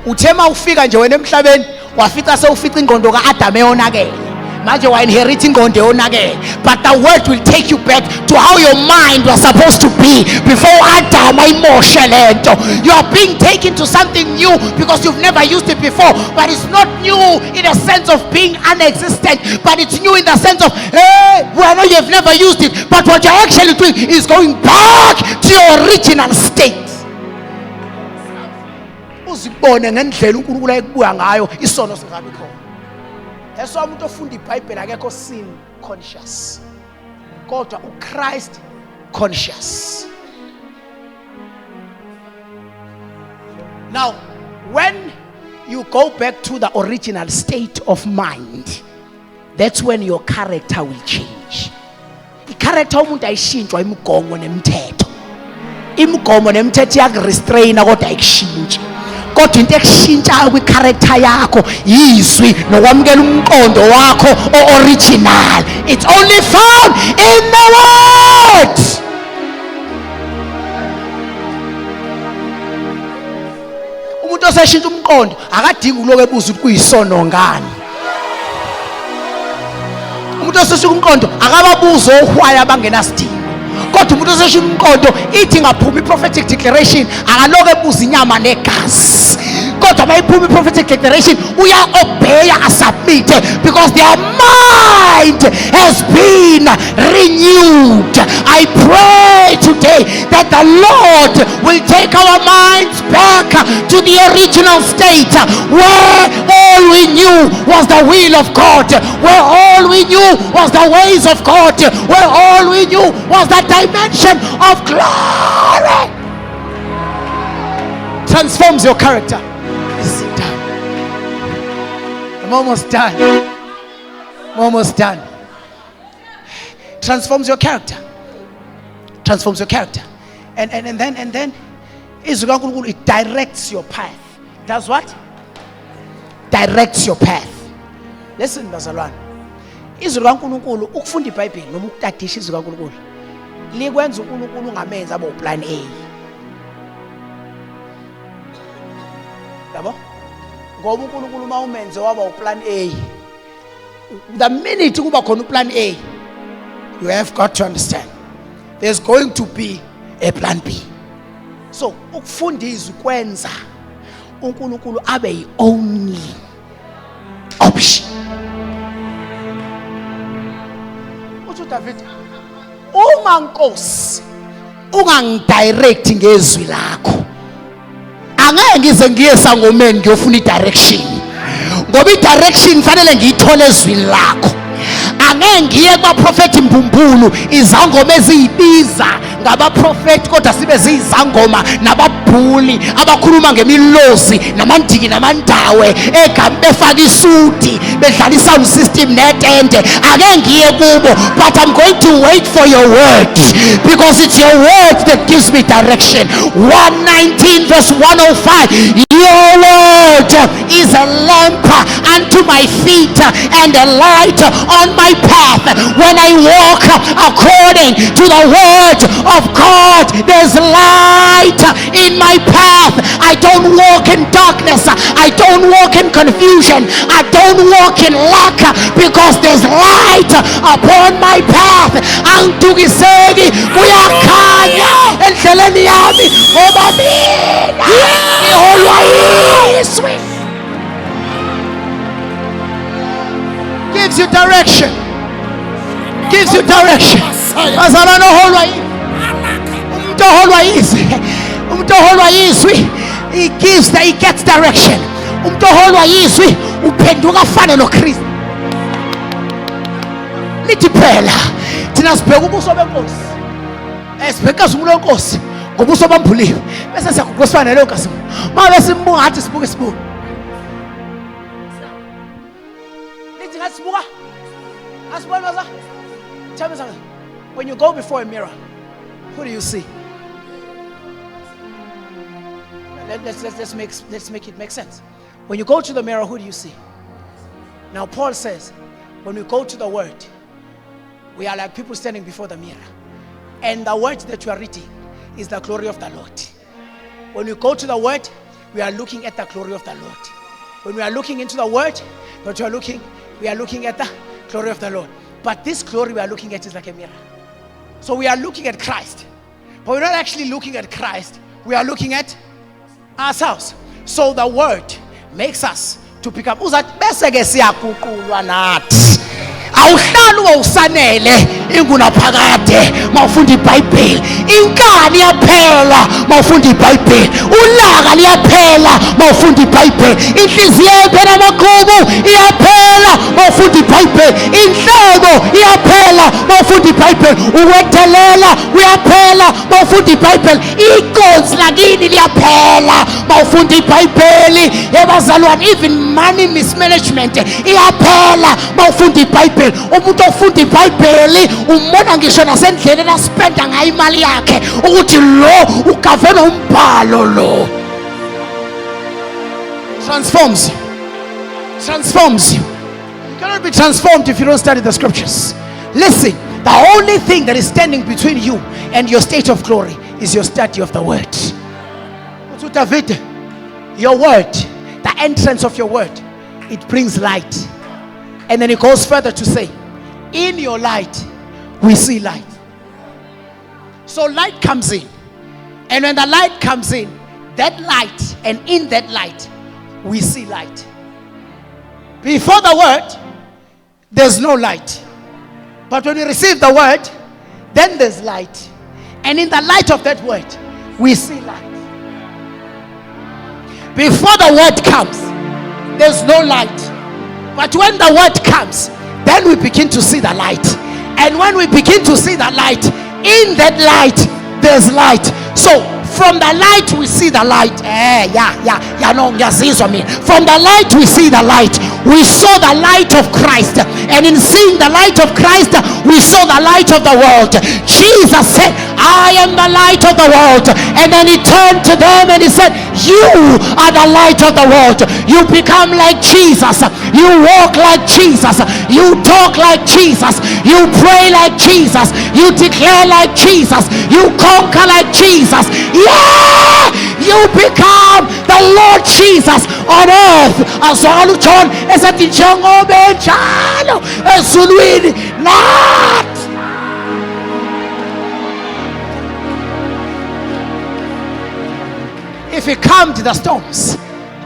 Speaker 1: Uthema ufika nje wena emhlabeni wafika sewufica ingqondo kaAdam eyonakele. Manje wa inherit ingqondo eyonakele. But the word will take you back to how your mind was supposed to be before Adam ayimoshe lento. You are being taken to something new because you've never used it before. But it's not new in a sense of being unexistent, but it's new in the sense of, hey, well, no, you've never used it, but what you're actually doing is going back to your original state. Uzibone ngendlela uNkulunkulu ayekubuya ngayo isono singabi khona. Eso umuntu ofunda iBhayibheli akekho sin conscious, kodwa uChrist conscious. Now, when you go back to the original state of mind, that's when your character will change. Character umuntu ayishintshwa imigomo nemithetho. Imigomo nemithetho yakurestraina kodwa ayishintshi. Kodwa into ekushintshayo kwi-character yakho yizwi nokwamukela umqondo wakho o-original. It's only found in the word. Umuntu oseshintsha umqondo akadingi uloku ebuza ukuthi kuyisono ngani. Umuntu oseshintsha umqondo akababuza ohwaya abangenasidingo. Kodwa umuntu oseshintsha umqondo ithi ngaphuma i-prophetic declaration akaloku ebuza inyama negazi. Kodwa mayiphuma i-prophetic declaration uya-obey, asubmit, because their mind has been renewed. I pray today that the Lord will take our minds back to the original state where all we knew was the will of God, where all we knew was the ways of God, where all we knew was the dimension of glory. Transforms your character. Sit down. I'm almost done. I'm almost done. Transforms your character. Transforms your character. And then it directs your path. Does what? Directs your path. Listen, bazalwane. izwi likaNkulunkulu ukufunda iBhayibheli noma ukutadisha izwi likaNkulunkulu likwenza uNkulunkulu ungamenzi abe uplan A. Yabo? Ngoba uNkulunkulu uma umenze waba uplan A, the minute kuba khona uplan A, you have got to understand there's going to be a plan B. So ukufunda izwi kwenza uNkulunkulu abe yi-only option. Uthi uDavid, uma Nkosi ungangidirect ngezwi lakho, angeke ngize ngiye sangomeni ngiyofuna idirection, ngoba idirection fanele ngiyithole ezwini lakho. Angeke ngiye kwaprofeti Mbumbulu izangoma eziyibiza ngabaprofeti kodwa sibe ziyizangoma nababhuli abakhuluma ngemilozi namandiki namandawe egama befaka isuti bedlala isound system netende. Angeke ngiye kubo, but I'm going to wait for your word, because it's your word that gives me direction. 119 verse 105, your word is a lamp unto my feet and a light on my path. When I walk according to the word of God, there's light in my path. I don't walk in darkness. I don't walk in confusion. I don't walk in lack, because there's light upon my path. Antugisegi kuyakhanya endleleni yami ngoba mina ngiholwa yizwi. Gives you direction. Gives you direction. Bazalwane oholwa yizwi. Umuntu oholwa yizwi. Umuntu oholwa yizwi. He gets direction. Umuntu oholwa yizwi uphenduka afane noKristu. Lithi phela thina sibheka ubuso beNkosi. Sibheka umuntu weNkosi ngobuso bambuliwe. Bese siyaguqosana naleyo nkasi. Mabe simbuka ngathi sibuke isibuko. Lithi ngathi sibuka. Asibona za. Tell me something. When you go before a mirror, who do you see? Let's make it make sense. When you go to the mirror, who do you see? Now Paul says, when we go to the word, we are like people standing before the mirror, and the word that you are reading is the glory of the Lord. When we go to the word, we are looking at the glory of the Lord. When we are looking into the word, we are looking at the glory of the Lord. But this glory we are looking at is like a mirror. So we are looking at Christ, but we're not actually looking at Christ. We are looking at ourselves. So the word makes us to become. Awuhlali usanele ingunaphakade mawufunda iBhayibheli. Inkani iyaphela mawufunda iBhayibheli. Ulaka liyaphela mawufunda iBhayibheli. Inhliziyo iyaphela, amaqhubu iyaphela mawufunda iBhayibheli. Inhloko iyaphela mawufunda iBhayibheli. Ukwethelela kuyaphela mawufunda iBhayibheli. Iconsi lakini liyaphela mawufunda iBhayibheli. Ebazalwane, even money mismanagement iyaphela mawufunda iBhayibheli. Umuntu ofunda iBhayibheli umbona ngisho nasendleleni aspenda ngayo imali yakhe ukuthi lo ugavena umbhalo lo. Transforms you. You cannot be transformed if you don't study the scriptures. Listen, the only thing that is standing between you and your state of glory is your study of the word. So David, your word, the entrance of your word, it brings light. And then it goes further to say, in your light, we see light. So light comes in. And when the light comes in, that light, and in that light, we see light. Before the word, there's no light. But when we receive the word, then there's light. And in the light of that word, we see light. Before the word comes, there's no light. But when the word comes, then we begin to see the light. And when we begin to see the light, in that light, there's light. So from the light we see the light. From the light we see the light. We saw the light of Christ, and in seeing the light of Christ, we saw the light of the world. Jesus said, I am the light of the world. And then he turned to them and he said, you are the light of the world. You become like Jesus. You walk like Jesus. You talk like Jesus. You pray like Jesus. You declare like Jesus. You conquer like Jesus. Yeah! You become the Lord Jesus on earth. Azwalu John esathi njengoba enjalo ezulwini nathi. If he calmed the storms,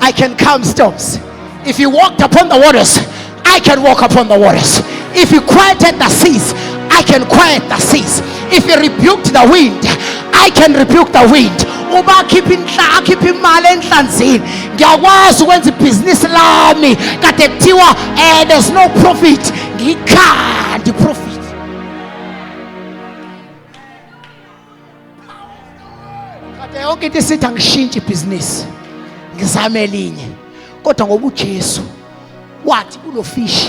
Speaker 1: I can calm storms. If he walked upon the waters, I can walk upon the waters. If he quieted the seas, I can quiet the seas. If he rebuked the wind, I can rebuke the wind. Uba akhipha imali enhlanzini, ngiyakwazi ukwenza ibhizinisi lami kade kuthiwa there's no profit, ngikhandi profit. Kade yonke into isithi angishintshe ibhizinisi ngizame elinye, kodwa ngoba uJesu wathi kulo fish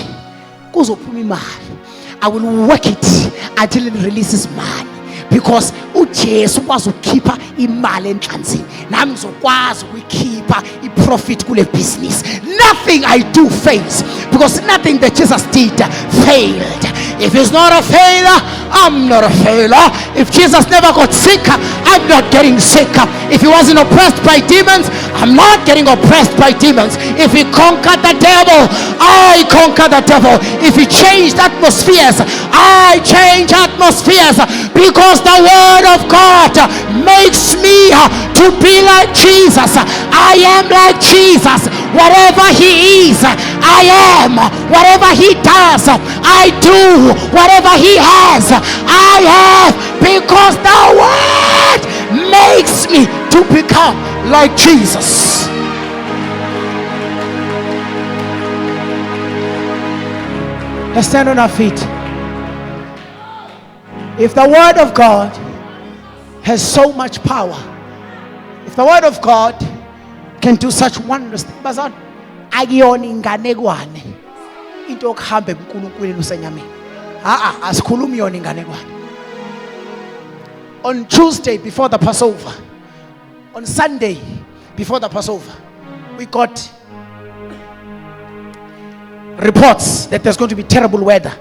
Speaker 1: kuzophuma imali. I will work it until it releases money, because uJesu ukwazi ukukhipha imali enhlanzini, nami ngizokwazi ukuyikhipha iprofit kule business. Nothing I do fails, because nothing that Jesus did failed. If he's not a failure, I'm not a failure. If Jesus never got sick, I'm not getting sick. If he wasn't oppressed by demons, I'm not getting oppressed by demons. If he conquered the devil, I conquer the devil. If he changed atmospheres, I change atmospheres, because the word of God makes me to be like Jesus. I am like Jesus. Whatever he is, I am. Whatever he does, I do. Whatever he has, I have, because the word makes me to become like Jesus. Let's stand on our feet. If the word of God has so much power, if the word of God can do such wondrous things, bazalwane, akuyona inganekwane into yokuhamba ebuNkulunkulu usenyameni. Asikhulumi yona inganekwane. On Tuesday before the Passover, on Sunday before the Passover, we got reports that there's going to be terrible weather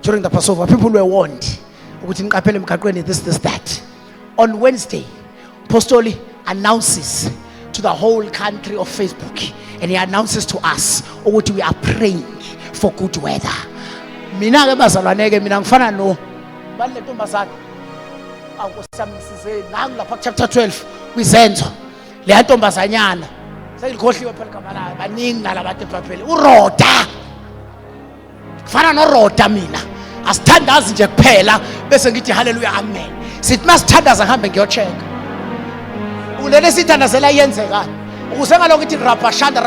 Speaker 1: during the Passover. People were warned. This, that. On Wednesday, Apostoli announces to the whole country of Facebook, and he announces to us, we are praying for good weather. Mina ke bazalwane mina ngifana no bale ntombazana akusamisize ngangilapha chapter 12 kwizenzo le ntombazanyana sengikhohliwe phela igama layo baningi nalabantu ePhaphela uRoda ngifana noRoda mina asithandazi nje kuphela bese ngithi haleluya amen sithi masithandaza ngihambe ngiyocheka ulele sithandazela yenzekani ukuze ngaloko ithi rabashanda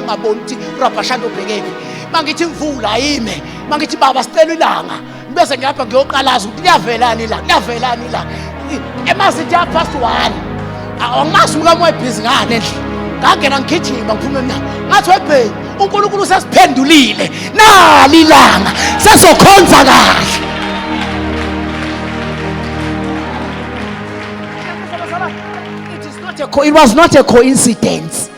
Speaker 1: ngingaboni ukuthi rabashanda ubhekeke mangithi imvula ayime mangithi baba sicela ilanga bese ngiyapha ngiyoqalaza ukuthi liyavelani la emasithi ya past 1 awungazi umkami webhizi ngane endle ngagena ngigijima ngiphume mina ngathi webheni uNkulunkulu usesiphendulile nali ilanga sesokhonza kahle. It was not a coincidence.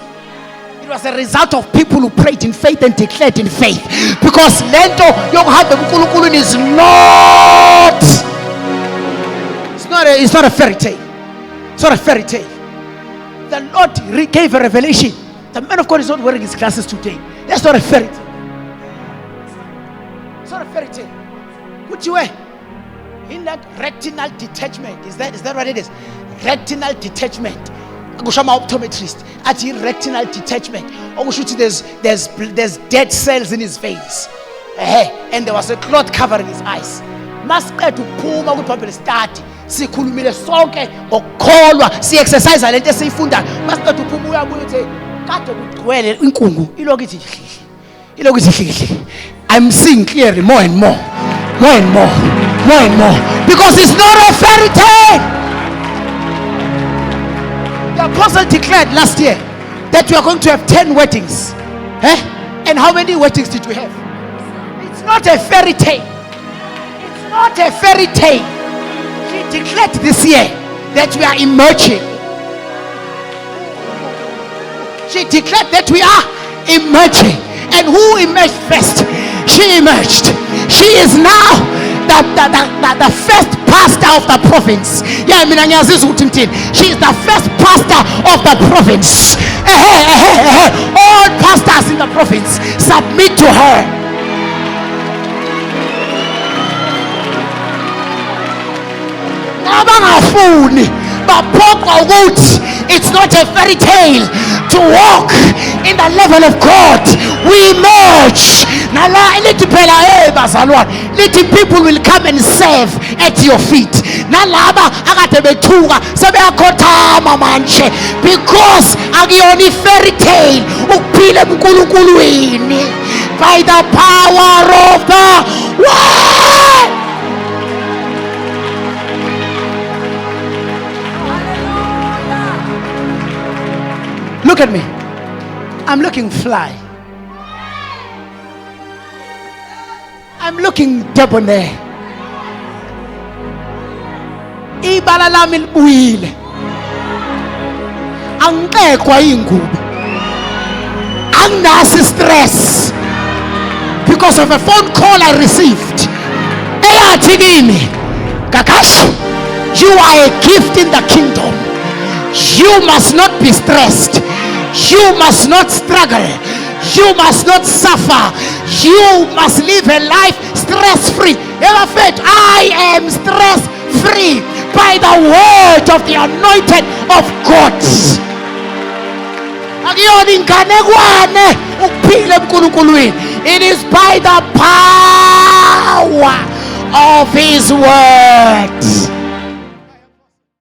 Speaker 1: It was a result of people who prayed in faith and declared in faith. Because lento yokuhamba ebuNkulunkulu is not. It's not a fairy tale. It's not a fairy tale. The Lord gave a revelation. The man of God is not wearing his glasses today. That's not a fairy tale. It's not a fairy tale. What you wear? In that retinal detachment. Is that what it is? Retinal detachment. Gushama optometrist at retinal detachment. There's dead cells in his face. And there was a cloth covering his eyes. Masqeda ukuphuma kuPhambili start. Sikhulumile sonke ngokukholwa, si exercise lento esiyifunda. Masqeda uphuma uyabuya uthi kade kugcwele inkungu. Ilokithi hlihle. I'm seeing clearly more and more. More and more. More and more. Because it's not a fairy tale. The apostle declared last year that we are going to have 10 weddings. And how many weddings did we have? It's not a fairy tale. It's not a fairy tale. She declared this year that we are emerging. She declared that we are emerging. And who emerged first? She emerged. She is now the first pastor of the province. Yeah, she is the first pastor of the province. All pastors in the province submit to her. It's not a fairy tale to walk in the level of God. We emerge. Little people will come and serve at your feet. Because only fairy tale by the power of the word. Look at me. I'm looking fly. I'm looking debonair. Ibala lami libuyile. Angekwa ingubo. Anginaso stress because of a phone call I received. Eyathi kimi, Kakashi, you are a gift in the kingdom. You must not be stressed. You must not struggle. You must not suffer. You must live a life stress-free. Ever felt I am stress-free by the word of the anointed of God. It is by the power of his word.